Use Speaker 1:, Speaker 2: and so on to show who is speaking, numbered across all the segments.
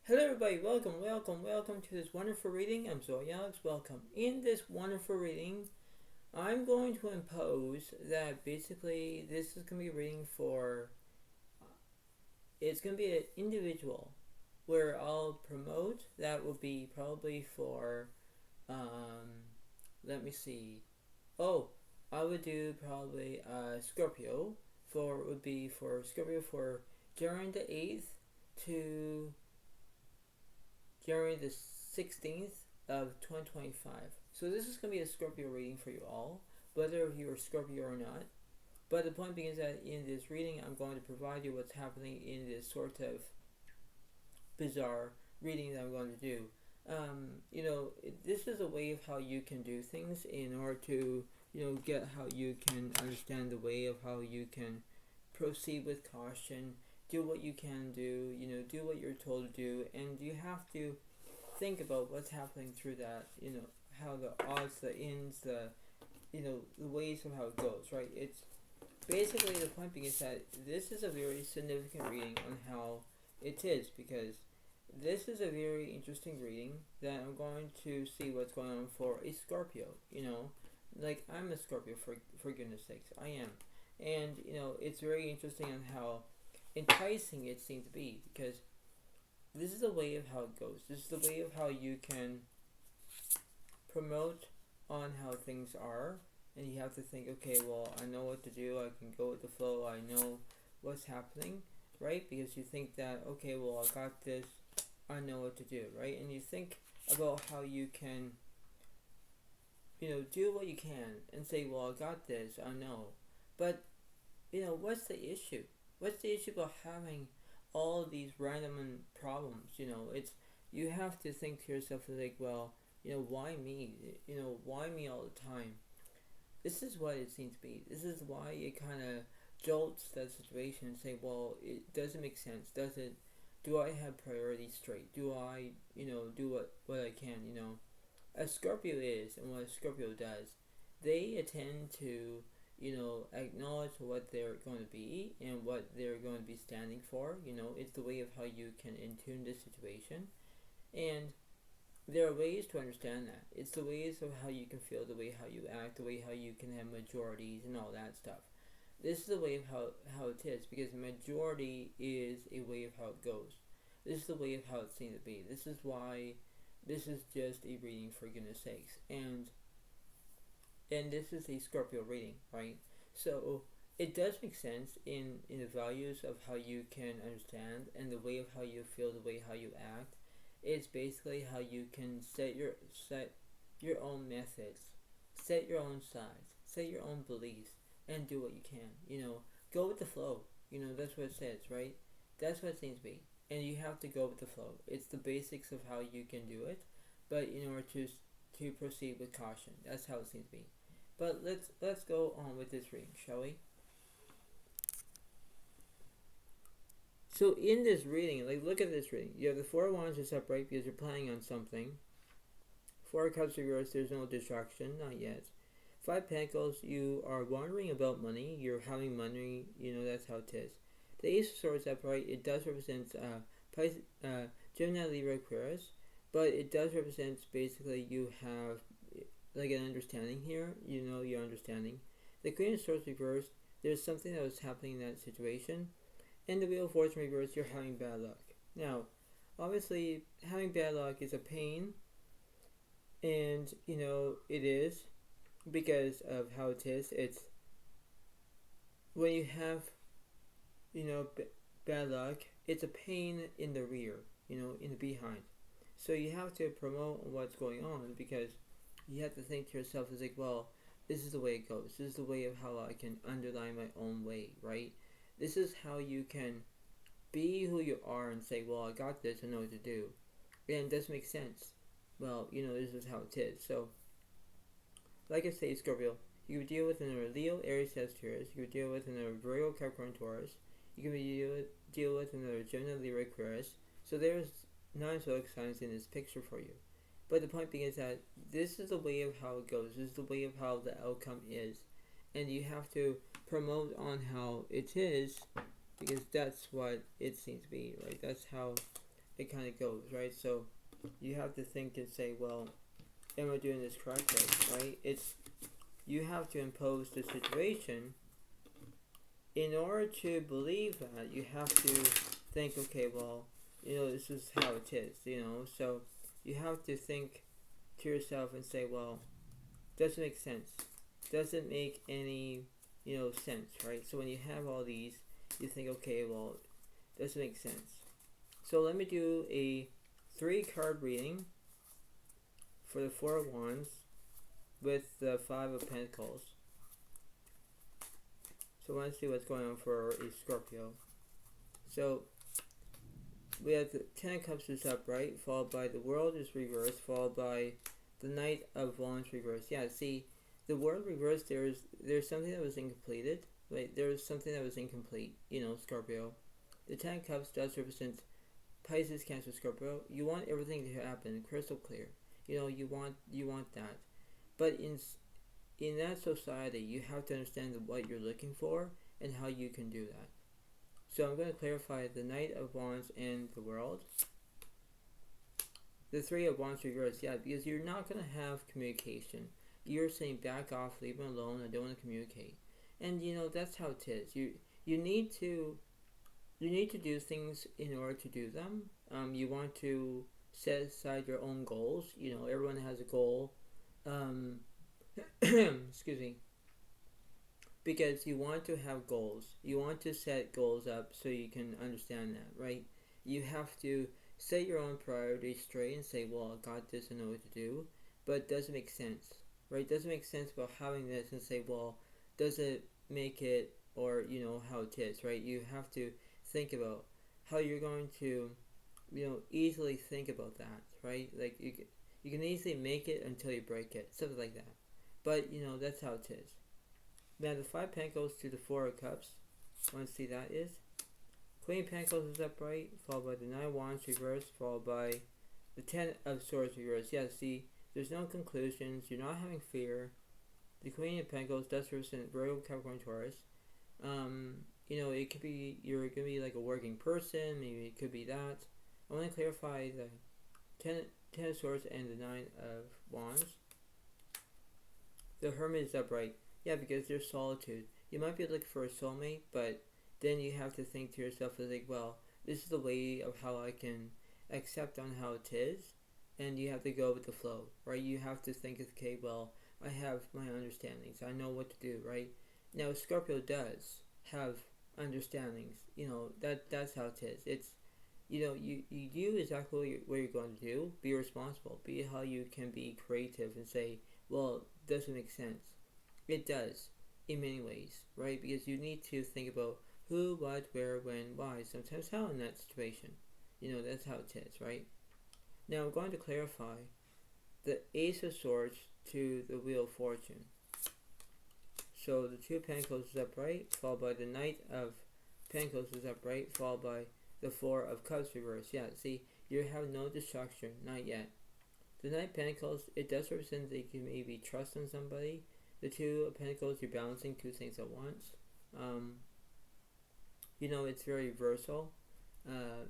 Speaker 1: Hello everybody, welcome to this wonderful reading. I'm Zoe Alex, welcome. In this wonderful reading, I'm going to impose that basically this is going to be a reading for, it's going to be an individual, where I'll promote, that will be probably for, let me see, oh, I would do probably Scorpio, would be for Scorpio for January the 8th to January the 16th of 2025. So this is going to be a Scorpio reading for you all, whether you are Scorpio or not. But the point being is that in this reading, I'm going to provide you what's happening in this sort of bizarre reading that I'm going to do. This is a way of how you can do things in order to, get how you can understand the way of how you can proceed with caution, do what you can do, do what you're told to do, and you have to think about what's happening through that, how the odds, the ins, the ways of how it goes, right? It's basically the point being is that this is a very significant reading on how it is, because this is a very interesting reading that I'm going to see what's going on for a Scorpio, like I'm a Scorpio for goodness sakes, I am. And, it's very interesting on how enticing it seems to be, because this is the way of how it goes. This is the way of how you can promote on how things are, and you have to think, okay, well, I know what to do, I can go with the flow, I know what's happening, right? Because you think that, okay, well, I got this, I know what to do, right? And you think about how you can, do what you can and say, well, I got this, I know. But, what's the issue? What's the issue about having all these random problems? It's, you have to think to yourself like, well, why me? Why me all the time? This is what it seems to be. This is why it kind of jolts that situation and say, well, it doesn't make sense. Does it? Do I have priorities straight? Do I, do what I can? A Scorpio is, and what a Scorpio does, they attend to, acknowledge what they're going to be and what they're going to be standing for. It's the way of how you can intune the situation. And there are ways to understand that. It's the ways of how you can feel, the way how you act, the way how you can have majorities and all that stuff. This is the way of how it is, because majority is a way of how it goes. This is the way of how it seems to be. This is why this is just a reading for goodness sakes. And this is a Scorpio reading, right? So it does make sense in the values of how you can understand and the way of how you feel, the way how you act. It's basically how you can set your own methods, set your own sides, set your own beliefs, and do what you can. Go with the flow. That's what it says, right? That's what it seems to be. And you have to go with the flow. It's the basics of how you can do it, but in order to proceed with caution. That's how it seems to be. But let's go on with this reading, shall we? So in this reading, look at this reading. You have the Four of Wands is upright because you're planning on something. Four of Cups reversed, there's no distraction, not yet. Five Pentacles, you are wondering about money. You're having money, that's how it is. The Ace of Swords upright, it does represent Gemini, Libra, Aquarius, but it does represent basically you have an understanding here, your understanding. The Queen of Swords reversed, there's something that was happening in that situation. And the Wheel of Fortune reversed, you're having bad luck. Now, obviously, having bad luck is a pain, and, it is, because of how it is. It's, when you have, bad luck, it's a pain in the rear, in the behind. So you have to promote what's going on, because you have to think to yourself, it's like, well, this is the way it goes. This is the way of how I can underline my own way, right? This is how you can be who you are and say, well, I got this, I know what to do. And it does make sense. Well, this is how it is. So, like I say, Scorpio, you could deal with another Leo, Aries, Sagittarius. You could deal with another Virgo, Capricorn, Taurus. You can deal with another Gemini, Libra, Aquarius. So there's 9 zodiac signs in this picture for you. But the point being is that this is the way of how it goes. This is the way of how the outcome is. And you have to promote on how it is, because that's what it seems to be, right? That's how it kind of goes, right? So you have to think and say, well, am I doing this correctly, right? You have to impose the situation. In order to believe that, you have to think, okay, well, this is how it is, so you have to think to yourself and say, well, doesn't make sense, doesn't make any sense, right? So when you have all these, you think, okay, well, doesn't make sense. So let me do a 3-card reading for the 4 of Wands with the 5 of Pentacles. So I want to see what's going on for a Scorpio. So we have the 10 of Cups is upright, followed by the World is reversed, followed by the Knight of Wands reversed. Yeah, see, the World reversed, there's something that was incompleted. Right? There was something that was incomplete, Scorpio. The 10 of Cups does represent Pisces, Cancer, Scorpio. You want everything to happen crystal clear. You want that. But in that society, you have to understand what you're looking for and how you can do that. So I'm going to clarify the Knight of Wands and the World. The 3 of Wands reversed, yeah, because you're not going to have communication. You're saying, back off, leave me alone, I don't want to communicate. And that's how it is. You need to do things in order to do them. You want to set aside your own goals. Everyone has a goal. Excuse me. Because you want to have goals. You want to set goals up so you can understand that, right? You have to set your own priorities straight and say, well, I got this, I know what to do. But it doesn't make sense, right? It doesn't make sense about having this and say, well, does it make it, or how it is, right? You have to think about how you're going to easily think about that, right? Like you can easily make it until you break it, something like that. But that's how it is. Now the 5 Pentacles to the 4 of Cups, want to see that is Queen of Pentacles is upright, followed by the 9 of Wands reversed, followed by the 10 of Swords reversed. Yeah, see, there's no conclusions, you're not having fear. The Queen of Pentacles does represent Virgo, Capricorn, Taurus. It could be you're going to be like a working person. Maybe it could be that. I want to clarify the 10 of Swords and the 9 of Wands. The Hermit is upright. Yeah, because there's solitude. You might be looking for a soulmate, but then you have to think to yourself, like, well, this is the way of how I can accept on how it is, and you have to go with the flow, right? You have to think, okay, well, I have my understandings. I know what to do, right? Now, Scorpio does have understandings. That's how it is. It's, you do exactly what you're going to do. Be responsible. Be how you can be creative and say, well, doesn't make sense. It does, in many ways, right? Because you need to think about who, what, where, when, why, sometimes how in that situation. That's how it is, right? Now, I'm going to clarify the Ace of Swords to the Wheel of Fortune. So the 2 of Pentacles is upright, followed by the Knight of Pentacles is upright, followed by the 4 of Cups reversed. Yeah, see, you have no destruction, not yet. The Knight of Pentacles, it does represent that you can maybe trust in somebody. The 2 of Pentacles, you're balancing 2 things at once. It's very universal.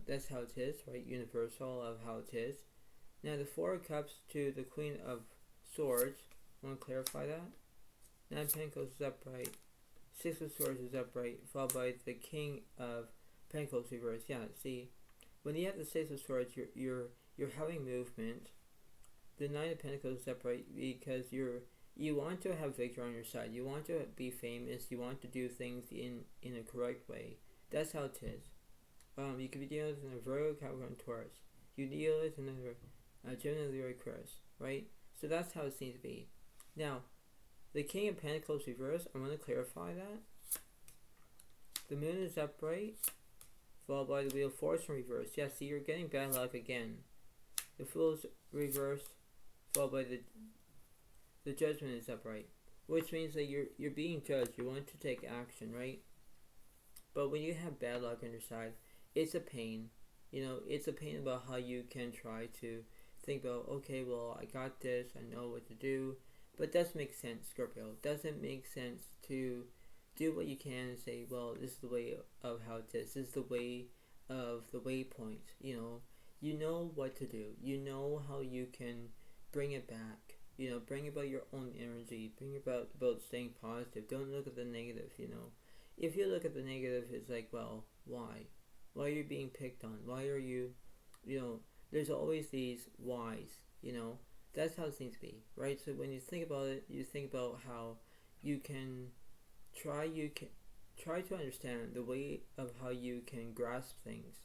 Speaker 1: That's how it is, right? Universal of how it is. Now the 4 of Cups to the Queen of Swords. I want to clarify that. 9 of Pentacles is upright. 6 of Swords is upright, followed by the King of Pentacles reversed. Yeah, see, when you have the 6 of Swords, you're having movement. The 9 of Pentacles is upright because you want to have victory on your side. You want to be famous. You want to do things in a correct way. That's how it is. You could be dealing with a Virgo, Capricorn, Taurus. You deal with another Gemini, Libra, Aquarius, right? So that's how it seems to be. Now, the King of Pentacles reversed, I'm going to clarify that. The Moon is upright, followed by the Wheel of Fortune reversed. Yeah, see, you're getting bad luck again. The Fool is reversed, followed by the Judgment is upright, which means that you're being judged. You want to take action, right? But when you have bad luck on your side, it's a pain. It's a pain about how you can try to think about, okay, well, I got this, I know what to do. But it doesn't make sense, Scorpio. It doesn't make sense to do what you can and say, well, this is the way of how it is. This is the way of the waypoint. You You know what to do. You know how you can bring it back. Bring about your own energy. Bring about staying positive. Don't look at the negative. If you look at the negative, it's like, well, why? Why are you being picked on? Why are you, there's always these whys. That's how things be, right? So when you think about it, you think about how you can try to understand the way of how you can grasp things.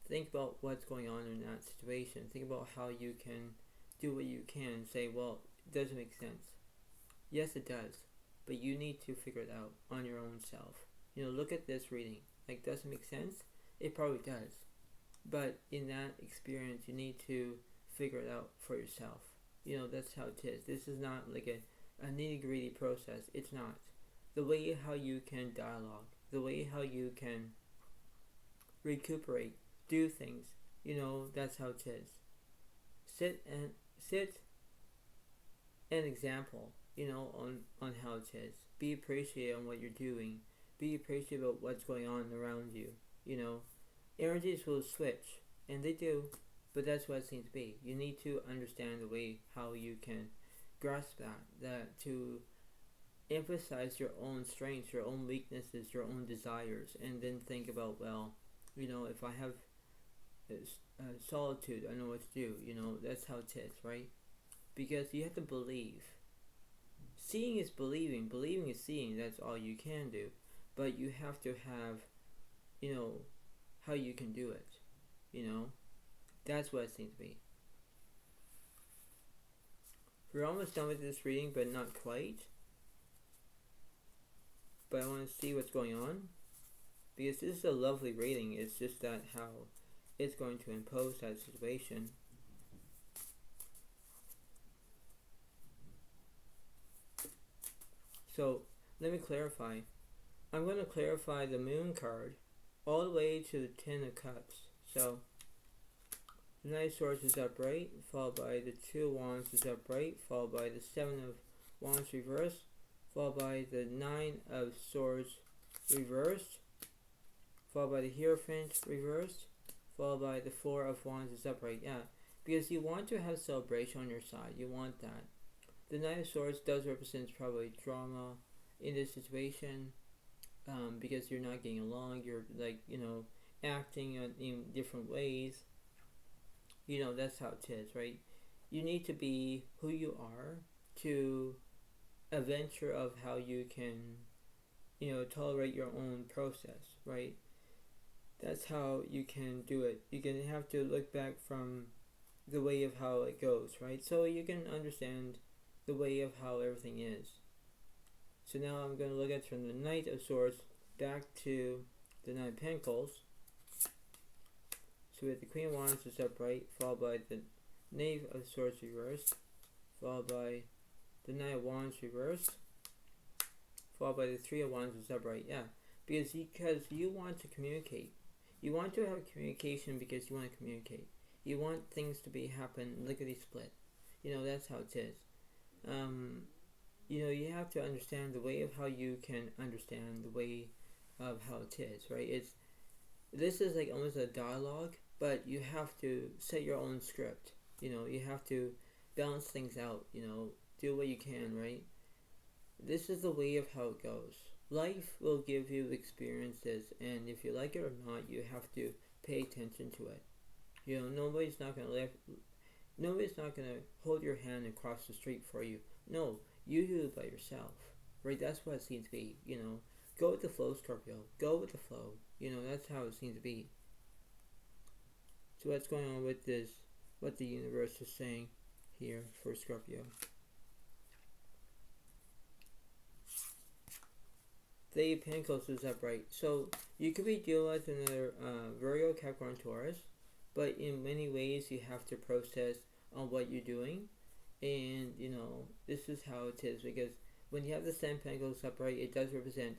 Speaker 1: Think about what's going on in that situation. Think about how you can do what you can. Say, well, it doesn't make sense. Yes, it does, but you need to figure it out on your own self. Look at this reading. Like, does it make sense? It probably does, but in that experience, you need to figure it out for yourself. That's how it is. This is not like a nitty-gritty process. It's not. The way how you can dialogue, the way how you can recuperate, do things, that's how it is. Set an example, on how it is. Be appreciative on what you're doing. Be appreciative of what's going on around you. Energies will switch, and they do, but that's what it seems to be. You need to understand the way how you can grasp that to emphasize your own strengths, your own weaknesses, your own desires, and then think about, well, if I have solitude, I know what to do. That's how it is, right? Because you have to believe. Seeing is believing. Believing is seeing. That's all you can do. But you have to have, how you can do it. That's what it seems to be. We're almost done with this reading, but not quite. But I want to see what's going on, because this is a lovely reading. It's just that how it's going to impose that situation. So let me clarify. I'm going to clarify the Moon card all the way to the Ten of Cups. So the Knight of Swords is upright, followed by the Two of Wands is upright, followed by the Seven of Wands reversed, followed by the Nine of Swords reversed, followed by the Hierophant reversed, followed by the Four of Wands is upright. Yeah, because you want to have celebration on your side. You want that. The Nine of Swords does represent probably drama in this situation, because you're not getting along. You're like, acting in different ways. That's how it is, right? You need to be who you are to a venture of how you can, tolerate your own process, right? That's how you can do it. You're going to have to look back from the way of how it goes, right? So you can understand the way of how everything is. So now I'm going to look at from the Knight of Swords back to the Nine of Pentacles. So we have the Queen of Wands is upright, followed by the Knave of Swords reversed, followed by the Knight of Wands reversed, followed by the Three of Wands is upright. Yeah, because you want to communicate. You want to have communication because you want to communicate. You want things to happen lickety split. That's how it is. You have to understand the way of how you can understand the way of how it is, right? This is like almost a dialogue, but you have to set your own script. You have to balance things out. Do what you can, right? This is the way of how it goes. Life will give you experiences, and if you like it or not, you have to pay attention to it. Nobody's not gonna hold your hand and cross the street for you. No, you do it by yourself, right? That's what it seems to be. Go with the flow, Scorpio. Go with the flow. That's how it seems to be. So what's going on with this? What the universe is saying here for Scorpio? The Eight of Pentacles is upright. So you could be dealing with another Virgo, Capricorn, Taurus, but in many ways you have to process on what you're doing, and this is how it is, because when you have the Seven Pentacles upright, it does represent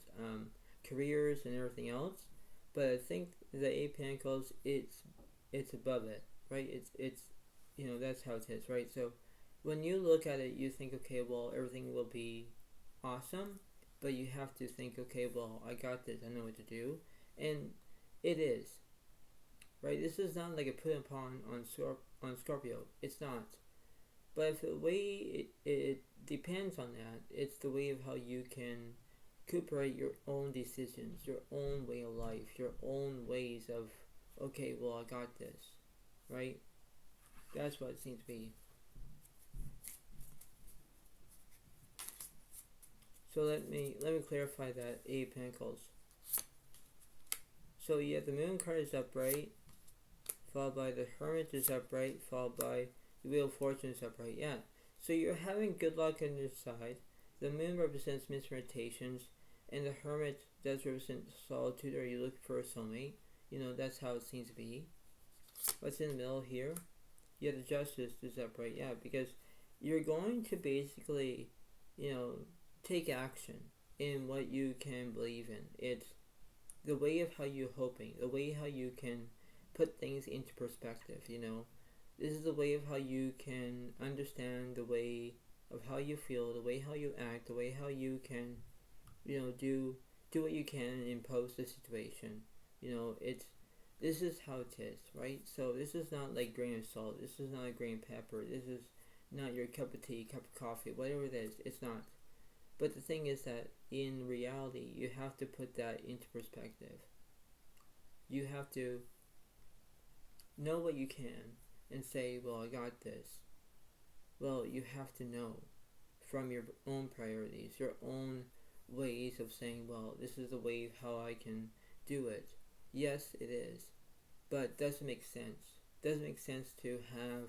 Speaker 1: careers and everything else, but I think the Eight Pentacles, it's above it, right? It's that's how it is, right? So when you look at it, you think, okay, well, everything will be awesome, but you have to think, okay, well, I got this, I know what to do, and it is, right? This is not like a put upon on Scorpio. It's not. But if the way it depends on that, it's the way of how you can recuperate your own decisions, your own way of life, your own ways of, okay, well, I got this, right? That's what it seems to be. So let me clarify that Eight of Pentacles. So yeah, the Moon card is upright, followed by the Hermit is upright, followed by the Wheel of Fortune is upright. Yeah. So you're having good luck on your side. The Moon represents misrotations, and the Hermit does represent solitude, or you look for a soulmate. You know, that's how it seems to be. What's in the middle here? Yeah, the Justice is upright. Yeah, because you're going to basically, you know, take action in what you can believe in. It's the way of how you're hoping, the way how you can put things into perspective, you know. This is the way of how you can understand the way of how you feel, the way how you act, the way how you can, you know, do what you can and impose the situation. You know, this is how it is, right? So this is not like grain of salt, this is not a grain of pepper, this is not your cup of tea, cup of coffee, whatever it is, it's not. But the thing is that in reality, you have to put that into perspective. You have to know what you can and say, well, I got this. Well, you have to know from your own priorities, your own ways of saying, well, this is the way of how I can do it. Yes, it is. But does it make sense? Does it make sense to have,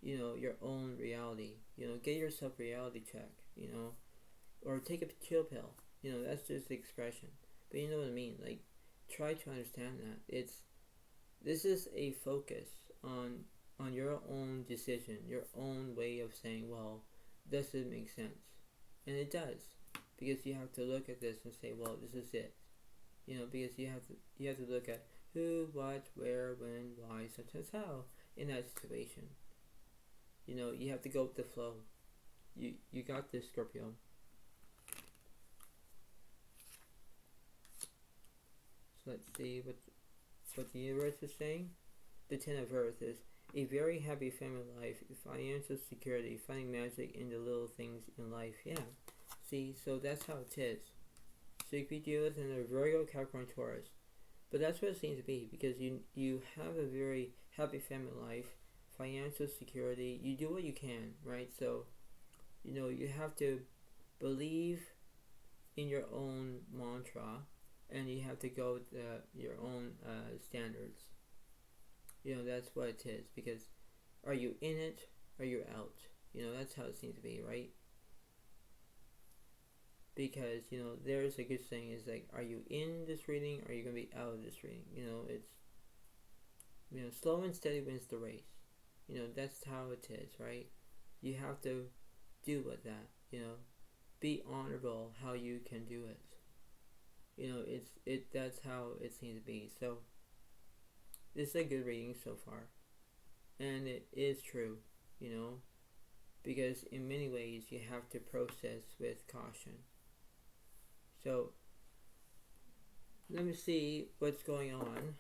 Speaker 1: you know, your own reality? You know, get yourself a reality check, you know. Or take a chill pill. You know, that's just the expression. But you know what I mean? Like, try to understand that. This is a focus on your own decision, your own way of saying, well, does it make sense? And it does. Because you have to look at this and say, well, this is it. You know, because you have to look at who, what, where, when, why, such as how in that situation. You know, you have to go with the flow. You got this, Scorpio. So let's see what the universe is saying. The Ten of Earth is a very happy family life, financial security, finding magic in the little things in life. Yeah. See, so that's how it is. So you could deal with a Virgo, Capricorn, Taurus. But that's what it seems to be, because you have a very happy family life, financial security, you do what you can, right? So, you know, you have to believe in your own mantra, and you have to go with your own standards. You know, that's what it is, because are you in it, or you're out? You know, that's how it seems to be, right? Because, you know, there's a good saying is like, are you in this reading, or are you going to be out of this reading? You know, it's, you know, slow and steady wins the race. You know, that's how it is, right? You have to do with that, you know. Be honorable how you can do it. You know, that's how it seems to be. So, this is a good reading so far. And it is true, you know, because in many ways you have to process with caution. So, let me see what's going on.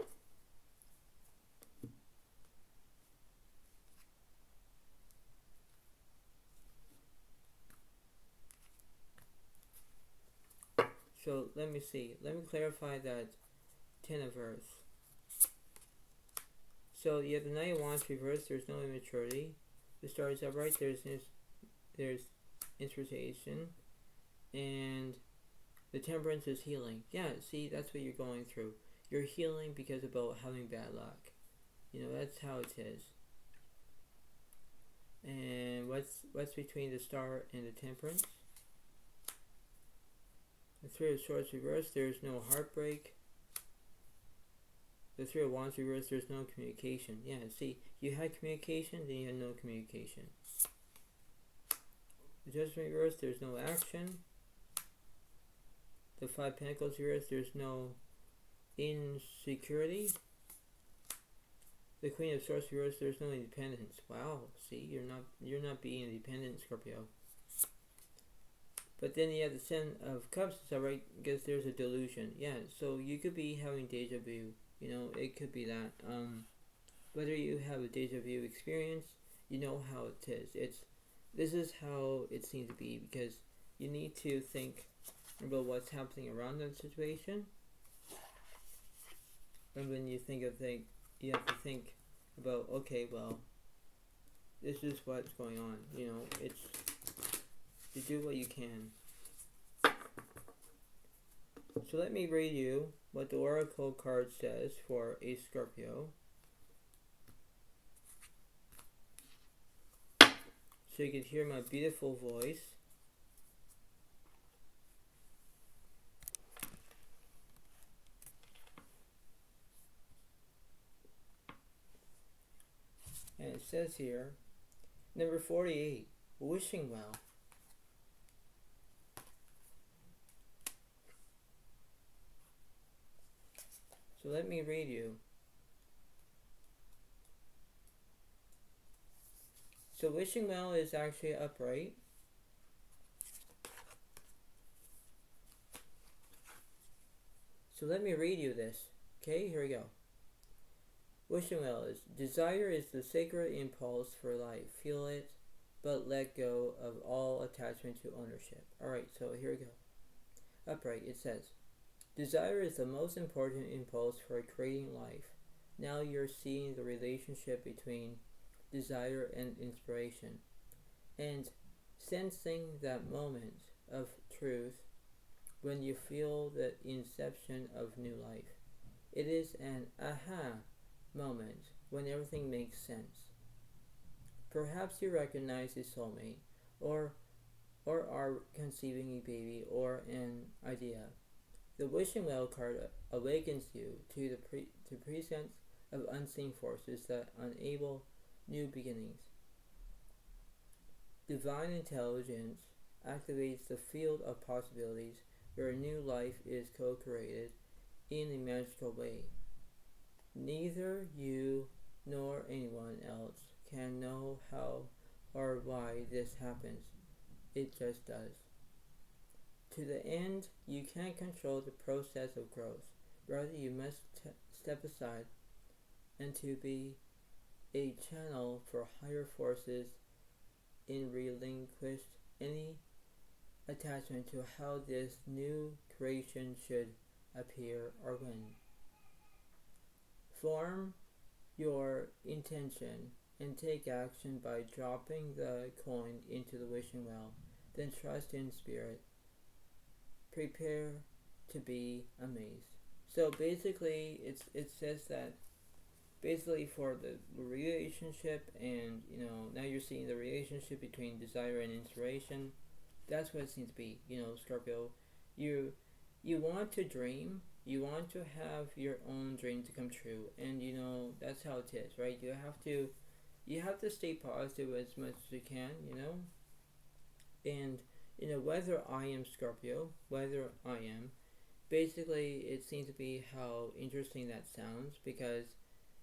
Speaker 1: So, let me see. Let me clarify that Ten of Earth. So, you have the Knight of Wands reversed. There's no immaturity. The Star is upright. There's inspiration. And the Temperance is healing. Yeah, see, that's what you're going through. You're healing because about having bad luck. You know, that's how it is. And what's between the Star and the Temperance? The Three of Swords reversed, there's no heartbreak. The Three of Wands reversed, there's no communication. Yeah, see, you had communication, then you had no communication. The Judgment reversed, there's no action. The Five Pentacles reversed, there's no insecurity. The Queen of Swords reversed, there's no independence. Wow, see, you're not being independent, Scorpio. But then you have the Ten of Cups, is that right? Because there's a delusion. Yeah, so you could be having deja vu. It could be that. Whether you have a deja vu experience, you know how it is. This is how it seems to be, because you need to think about what's happening around that situation. And when you think of things, you have to think about, okay, well, this is what's going on. It's you do what you can. So let me read you what the Oracle card says for a Scorpio. So you can hear my beautiful voice. And it says here, number 48, wishing well. So let me read you. So wishing well is actually upright. So let me read you this. Okay, here we go. Wishing well is, desire is the sacred impulse for life. Feel it, but let go of all attachment to ownership. Alright, so here we go. Upright, it says, desire is the most important impulse for creating life. Now you're seeing the relationship between desire and inspiration, and sensing that moment of truth when you feel the inception of new life. It is an aha moment when everything makes sense. Perhaps you recognize a soulmate, or are conceiving a baby or an idea. The wishing well card awakens you to the presence of unseen forces that enable new beginnings. Divine intelligence activates the field of possibilities where new life is co-created in a magical way. Neither you nor anyone else can know how or why this happens. It just does. To the end, you can't control the process of growth. Rather, you must step aside and to be a channel for higher forces and relinquish any attachment to how this new creation should appear or when. Form your intention and take action by dropping the coin into the wishing well. Then trust in spirit. Prepare to be amazed. So basically, it says that basically for the relationship, and now you're seeing the relationship between desire and inspiration. That's what it seems to be. Scorpio, you want to dream. You want to have your own dream to come true, and that's how it is, right? You have to stay positive as much as you can, and whether I am Scorpio, whether I am, basically it seems to be how interesting that sounds, because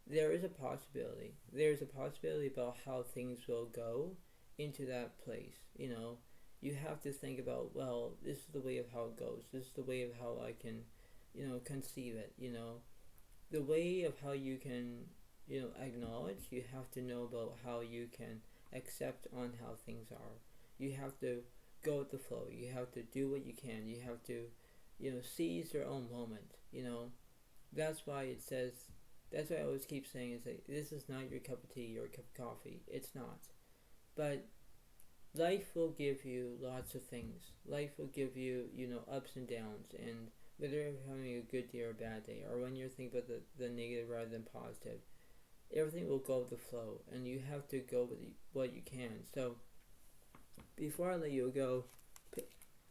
Speaker 1: there is a possibility. There's a possibility about how things will go into that place. You have to think about, well, this is the way of how it goes. This is the way of how I can, conceive it. The way of how you can, acknowledge. You have to know about how you can accept on how things are. You have to go with the flow. You have to do what you can. You have to, seize your own moment. That's why it says. That's why I always keep saying is that this is not your cup of tea or a cup of coffee. It's not. But life will give you lots of things. Life will give you, ups and downs, and whether you're having a good day or a bad day, or when you're thinking about the negative rather than positive, everything will go with the flow, and you have to go with what you can. So before I let you go,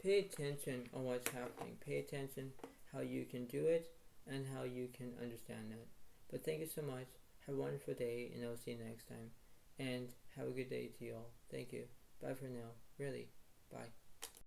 Speaker 1: pay attention on what's happening. Pay attention how you can do it and how you can understand that. But thank you so much. Have a wonderful day, and I'll see you next time. And have a good day to you all. Thank you. Bye for now. Really. Bye.